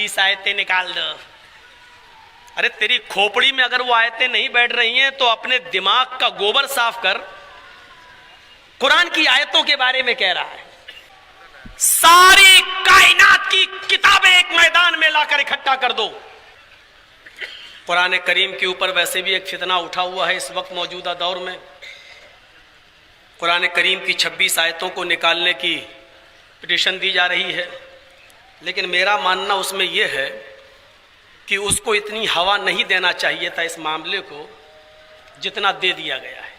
26 आयतें निकाल दो। अरे तेरी खोपड़ी में अगर वो आयतें नहीं बैठ रही हैं तो अपने दिमाग का गोबर साफ कर। कुरान की आयतों के बारे में कह रहा है, सारी कायनात की किताबें एक मैदान में लाकर इकट्ठा कर दो। कुरान करीम के ऊपर वैसे भी एक फितना उठा हुआ है इस वक्त मौजूदा दौर में। कुरान करीम की 26 आयतों को निकालने की पिटीशन दी जा रही है, लेकिन मेरा मानना उसमें यह है कि उसको इतनी हवा नहीं देना चाहिए था इस मामले को जितना दे दिया गया है।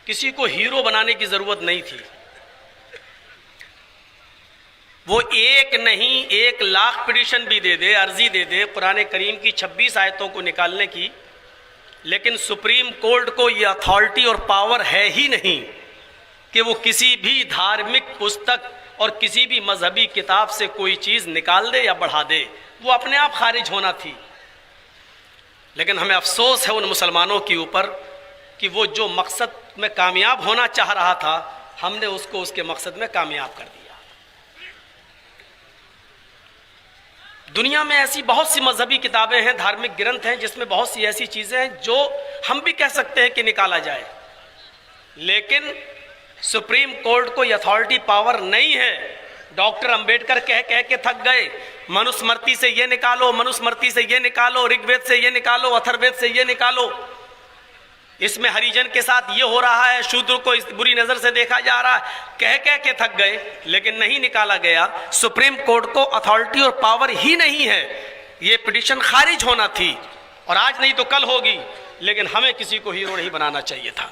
किसी को हीरो बनाने की जरूरत नहीं थी। वो एक नहीं 1 लाख पिटीशन भी दे दे, अर्जी दे दे कुरान करीम की 26 आयतों को निकालने की, लेकिन सुप्रीम कोर्ट को ये अथॉरिटी और पावर है ही नहीं कि वो किसी भी धार्मिक पुस्तक और किसी भी मजहबी किताब से कोई चीज निकाल दे या बढ़ा दे। वो अपने आप खारिज होना थी। लेकिन हमें अफसोस है उन मुसलमानों के ऊपर कि वो जो मकसद में कामयाब होना चाह रहा था, हमने उसको उसके मकसद में कामयाब कर दिया। दुनिया में ऐसी बहुत सी मजहबी किताबें हैं, धार्मिक ग्रंथ हैं, जिसमें बहुत सी ऐसी चीजें हैं जो हम भी कह सकते हैं कि निकाला जाए, लेकिन सुप्रीम कोर्ट को अथॉरिटी पावर नहीं है। डॉक्टर अंबेडकर कह कह के थक गए, मनुस्मृति से ये निकालो, मनुस्मृति से ये निकालो, ऋग्वेद से ये निकालो, अथर्ववेद से ये निकालो। इसमें हरिजन के साथ ये हो रहा है, शूद्र को इस बुरी नजर से देखा जा रहा है, कह कह के थक गए, लेकिन नहीं निकाला गया। सुप्रीम कोर्ट को अथॉरिटी और पावर ही नहीं है। ये पिटीशन खारिज होना थी और आज नहीं तो कल होगी, लेकिन हमें किसी को हीरो नहीं बनाना चाहिए था।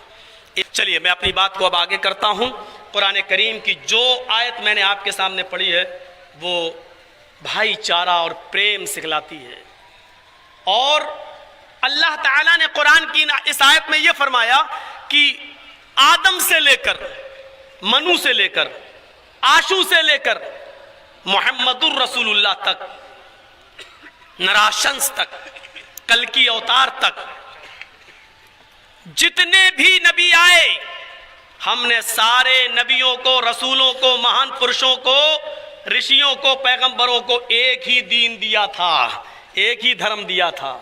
चलिए मैं अपनी बात को अब आगे करता हूं। कुरान करीम की जो आयत मैंने आपके सामने पढ़ी है वो भाईचारा और प्रेम सिखलाती है। और अल्लाह ताला ने कुरान की इस आयत में यह फरमाया कि आदम से लेकर, मनु से लेकर, आशू से लेकर मोहम्मदुर रसूलुल्लाह तक, नराशंस तक, कल की अवतार तक, जितने भी नबी आए, हमने सारे नबियों को, रसूलों को, महान पुरुषों को, ऋषियों को, पैगंबरों को एक ही दीन दिया था, एक ही धर्म दिया था,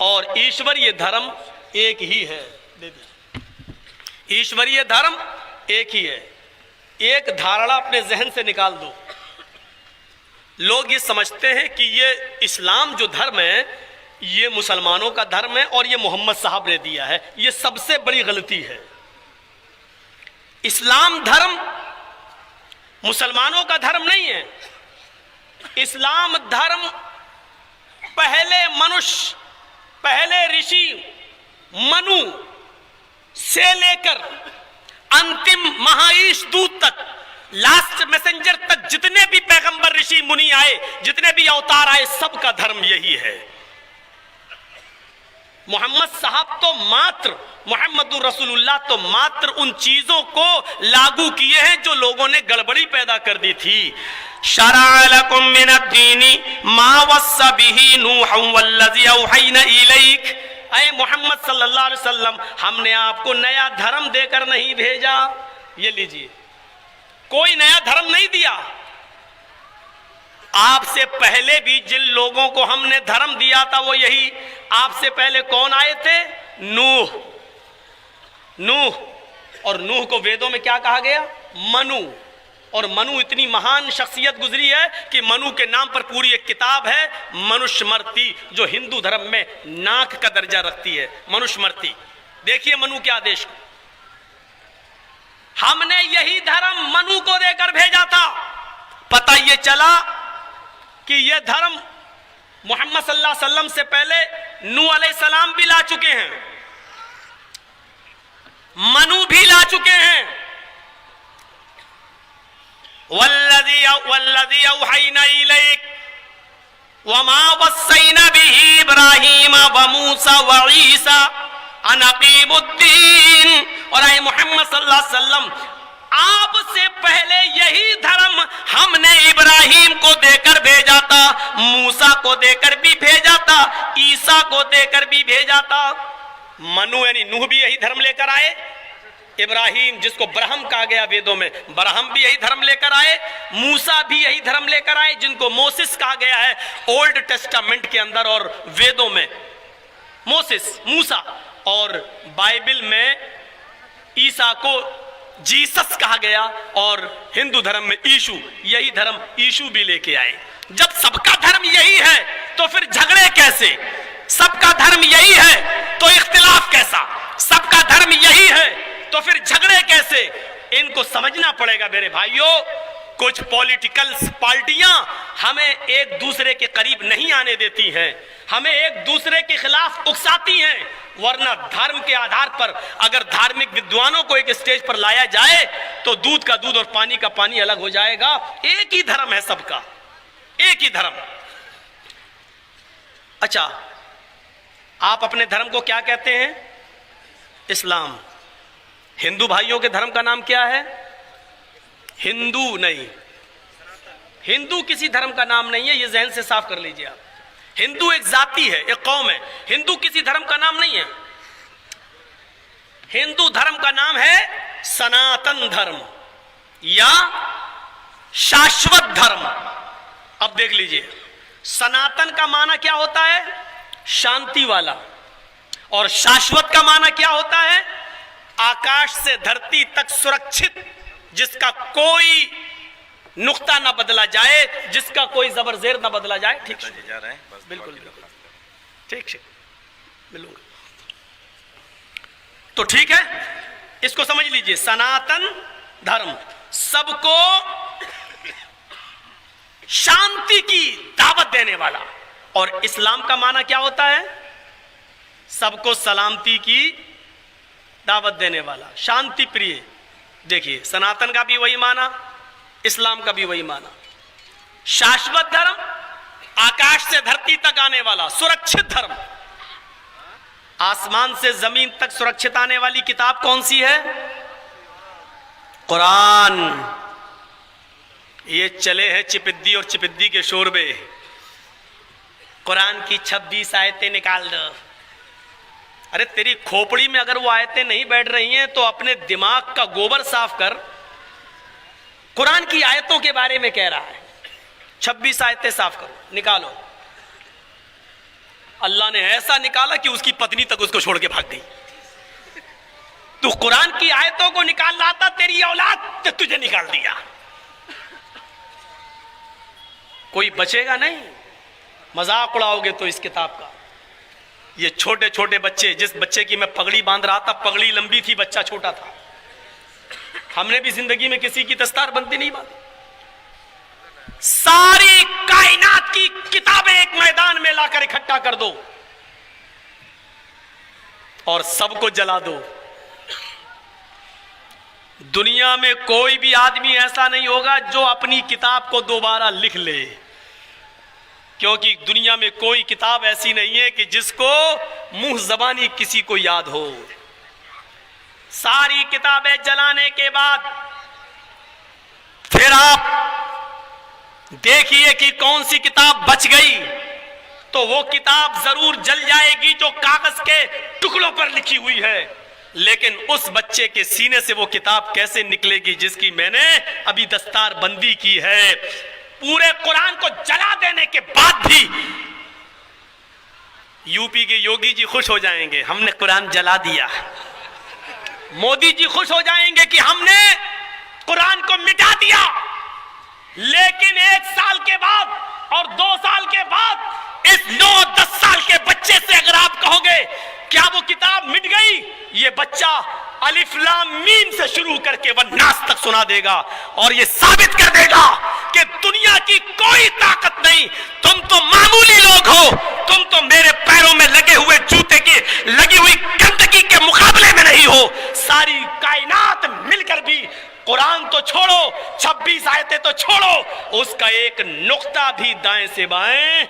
और ईश्वरीय धर्म एक ही है। ईश्वरीय धर्म एक ही है। एक धारणा अपने जहन से निकाल दो। लोग ये समझते हैं कि ये इस्लाम जो धर्म है ये मुसलमानों का धर्म है और ये मोहम्मद साहब ने दिया है। ये सबसे बड़ी गलती है। इस्लाम धर्म मुसलमानों का धर्म नहीं है। इस्लाम धर्म पहले मनुष्य, पहले ऋषि मनु से लेकर अंतिम महाईश दूत तक, लास्ट मैसेंजर तक, जितने भी पैगंबर, ऋषि, मुनि आए, जितने भी अवतार आए, सबका धर्म यही है। मोहम्मद साहब तो मात्र, मोहम्मदुर रसूलुल्लाह तो मात्र उन चीजों को लागू किए हैं जो लोगों ने गड़बड़ी पैदा कर दी थी। शरअ लकुम मिनद्दीनी मा वस्सा बिही नूहन वल्लज़ी औहैना इलैक। ऐ मोहम्मद सल्लल्लाहु अलैहि वसल्लम, हमने आपको नया धर्म देकर नहीं भेजा। ये लीजिए, कोई नया धर्म नहीं दिया। आपसे पहले भी जिन लोगों को हमने धर्म दिया था वो यही। आपसे पहले कौन आए थे? नूह। नूह, और नूह को वेदों में क्या कहा गया? मनु। और मनु इतनी महान शख्सियत गुजरी है कि मनु के नाम पर पूरी एक किताब है, मनुस्मृति, जो हिंदू धर्म में नाक का दर्जा रखती है। मनुस्मृति देखिए मनु के आदेश को। हमने यही धर्म मनु को देकर भेजा था। पता ये चला कि यह धर्म मोहम्मद सल्लल्लाहु अलैहि वसल्लम से पहले नूह अलैहिस्सलाम भी ला चुके हैं, मनु भी ला चुके हैं। वल्लज़ी औहैना इलैक वमा वस्सैना बिही इब्राहीम व मूसा व ईसा अन अकीमुद्दीन। और आए मोहम्मद सल्लल्लाहु अलैहि वसल्लम, आपसे पहले यही धर्म हमने इब्राहीम को देकर भेजा था, मूसा को देकर भी भेजा था, ईसा को देकर भी भेजा था। मनु यानी नूह भी यही धर्म लेकर आए, इब्राहिम जिसको ब्रह्म कहा गया वेदों में, ब्रह्म भी यही धर्म लेकर आए, मूसा भी यही धर्म लेकर आए, जिनको मोसेस कहा गया है ओल्ड टेस्टामेंट के अंदर और वेदों में मोसेस मूसा, और बाइबल में ईसा को जीसस कहा गया, और हिंदू धर्म में ईशु, यही धर्म ईशु भी लेके आए। जब सबका धर्म यही है तो फिर झगड़े कैसे? सबका धर्म यही है तो इख्तिलाफ कैसा? सबका धर्म यही है तो फिर झगड़े कैसे? इनको समझना पड़ेगा मेरे भाइयों। कुछ पॉलिटिकल पार्टियां हमें एक दूसरे के करीब नहीं आने देती हैं, हमें एक दूसरे के खिलाफ उकसाती हैं, वरना धर्म के आधार पर अगर धार्मिक विद्वानों को एक स्टेज पर लाया जाए तो दूध का दूध और पानी का पानी अलग हो जाएगा। एक ही धर्म है सबका, एक ही धर्म। अच्छा, आप अपने धर्म को क्या कहते हैं? इस्लाम। हिंदू भाइयों के धर्म का नाम क्या है? हिंदू नहीं, हिंदू किसी धर्म का नाम नहीं है, ये जहन से साफ कर लीजिए आप। हिंदू एक जाति है, एक कौम है, हिंदू किसी धर्म का नाम नहीं है। हिंदू धर्म का नाम है सनातन धर्म या शाश्वत धर्म। अब देख लीजिए, सनातन का माना क्या होता है? शांति वाला। और शाश्वत का माना क्या होता है? आकाश से धरती तक सुरक्षित, जिसका कोई नुक्ता ना बदला जाए, जिसका कोई जबरजेर ना बदला जाए। ठीक है, बिल्कुल ठीक ठीक मिलूंगा तो ठीक है, इसको समझ लीजिए। सनातन धर्म सबको शांति की दावत देने वाला, और इस्लाम का माना क्या होता है? सबको सलामती की दावत देने वाला, शांति प्रिय। देखिए, सनातन का भी वही माना, इस्लाम का भी वही माना। शाश्वत धर्म, आकाश से धरती तक आने वाला सुरक्षित धर्म। आसमान से जमीन तक सुरक्षित आने वाली किताब कौन सी है? कुरान। ये चले हैं चिपिद्दी और चिपिद्दी के शोरबे, कुरान की 26 आयतें निकाल दो। अरे तेरी खोपड़ी में अगर वो आयतें नहीं बैठ रही हैं तो अपने दिमाग का गोबर साफ कर। कुरान की आयतों के बारे में कह रहा है, 26 आयतें साफ करो, निकालो। अल्लाह ने ऐसा निकाला कि उसकी पत्नी तक उसको छोड़ के भाग गई। तू कुरान की आयतों को निकाल रहा था, तेरी औलाद ने तुझे निकाल दिया। कोई बचेगा नहीं, मजाक उड़ाओगे तो इस किताब का। ये छोटे छोटे बच्चे, जिस बच्चे की मैं पगड़ी बांध रहा था, पगड़ी लंबी थी, बच्चा छोटा था। हमने भी जिंदगी में किसी की दस्तार बंदी नहीं बांधी। सारी कायनात की किताबें एक मैदान में लाकर इकट्ठा कर दो और सबको जला दो। दुनिया में कोई भी आदमी ऐसा नहीं होगा जो अपनी किताब को दोबारा लिख ले, क्योंकि दुनिया में कोई किताब ऐसी नहीं है कि जिसको मुंह जबानी किसी को याद हो। सारी किताबें जलाने के बाद फिर आप देखिए कि कौन सी किताब बच गई, तो वो किताब जरूर जल जाएगी जो कागज के टुकड़ों पर लिखी हुई है। लेकिन उस बच्चे के सीने से वो किताब कैसे निकलेगी जिसकी मैंने अभी दस्तार बंदी की है। पूरे कुरान को जला देने के बाद भी यूपी के योगी जी खुश हो जाएंगे, हमने कुरान जला दिया। मोदी जी खुश हो जाएंगे कि हमने कुरान को मिटा दिया। लेकिन 1 साल के बाद और 2 साल के बाद इस 9-10 साल के बच्चे से अगर आप कहोगे क्या वो किताब मिट गई, ये बच्चा अलिफ लाम मीम से शुरू करके वन्नास तक सुना देगा और ये साबित कर देगा कि दुनिया की कोई ताकत नहीं। तुम तो मामूली लोग हो, तुम तो मेरे पैरों में लगे हुए जूते की लगी हुई गंदगी के मुकाबले में नहीं हो। सारी कायनात मिलकर भी कुरान तो छोड़ो, 26 आयतें तो छोड़ो, उसका एक नुक्ता भी दाएं से बाएं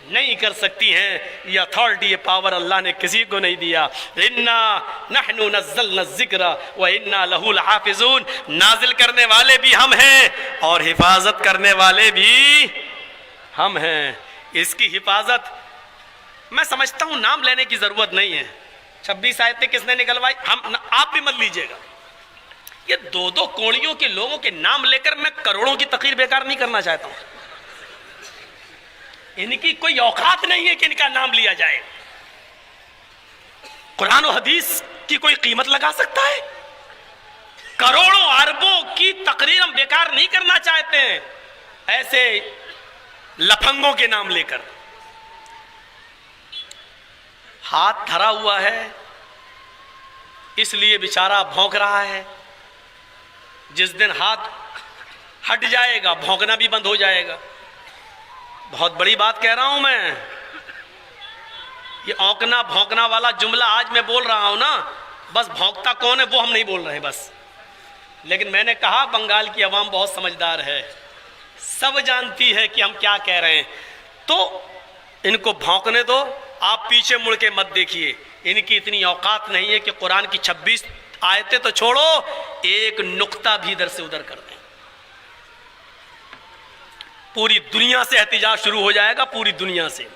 नहीं कर सकती हैं। ये अथॉरिटी, ये पावर अल्लाह ने किसी को नहीं दिया। इन्ना नहनु नज़्ज़लना ज़िक्र व इन्ना लहू लहाफ़िज़ून, नाजिल करने वाले भी हम हैं और हिफाजत करने वाले भी हम हैं। इसकी हिफाजत मैं समझता हूं नाम लेने की जरूरत नहीं है। 26 आयतें किसने निकलवाई, हम आप भी मत लीजिएगा, ये दो दो कोड़ियों के लोगों के नाम लेकर मैं करोड़ों की तकरीर बेकार नहीं करना चाहता हूं। इनकी कोई औकात नहीं है कि इनका नाम लिया जाए। कुरान और हदीस की कोई कीमत लगा सकता है? करोड़ों अरबों की तकरीर हम बेकार नहीं करना चाहते हैं ऐसे लफंगों के नाम लेकर। हाथ धरा हुआ है इसलिए बेचारा भौंक रहा है। जिस दिन हाथ हट जाएगा भौंकना भी बंद हो जाएगा। बहुत बड़ी बात कह रहा हूं मैं। ये औंकना भौंकना वाला जुमला आज मैं बोल रहा हूं ना, बस भौंकता कौन है वो हम नहीं बोल रहे हैं बस। लेकिन मैंने कहा बंगाल की आवाम बहुत समझदार है, सब जानती है कि हम क्या कह रहे हैं, तो इनको भौंकने दो। आप पीछे मुड़ के मत देखिए। इनकी इतनी औकात नहीं है कि कुरान की 26 आयतें तो छोड़ो, एक नुक्ता भी इधर से उधर कर दें। पूरी दुनिया से एहतिजाज शुरू हो जाएगा, पूरी दुनिया से।